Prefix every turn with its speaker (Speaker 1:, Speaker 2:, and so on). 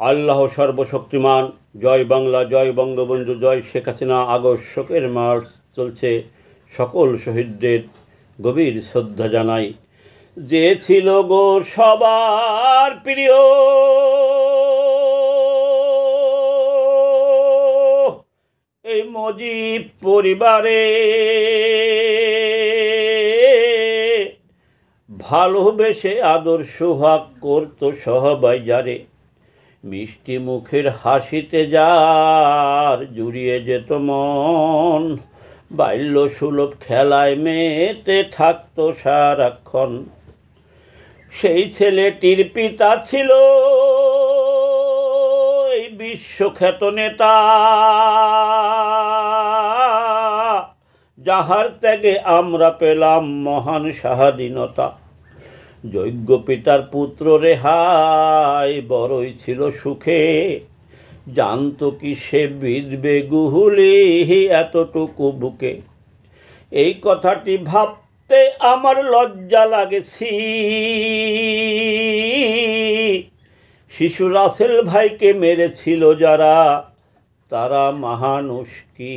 Speaker 1: আল্লাহ সর্বশক্তিমান। জয় বাংলা, জয় বঙ্গবন্ধু, জয় শেখ হাসিনা। আগস্ট শোকের মাস চলছে, সকল শহীদদের গভীর শ্রদ্ধা জানাই। যে ছিল গো সবার প্রিয়, এই মুজিব পরিবারে ভালোবেসে আদর সোহাগ করতো সবাই যারে। মিষ্টি মুখের হাসিতে যার জুড়িয়ে যেত মন, বাল্য সুলভ খেলায় মেতে থাকতো সারাক্ষণ। সেই ছেলেটির পিতা ছিল এই বিশ্বখ্যাত নেতা, যাহার ত্যাগে আমরা পেলাম মহান স্বাধীনতা। যোগ্য পিতার পুত্র রেহাই বড়ই ছিল সুখে, জানতো কি সে বিঁধবে গুহুলি এতটুকু বুকে। এই কথাটি ভাবতে আমার লজ্জা লাগেছি, শিশু রাসেল ভাইকে মেরেছিল যারা, তারা মহানুষ কি।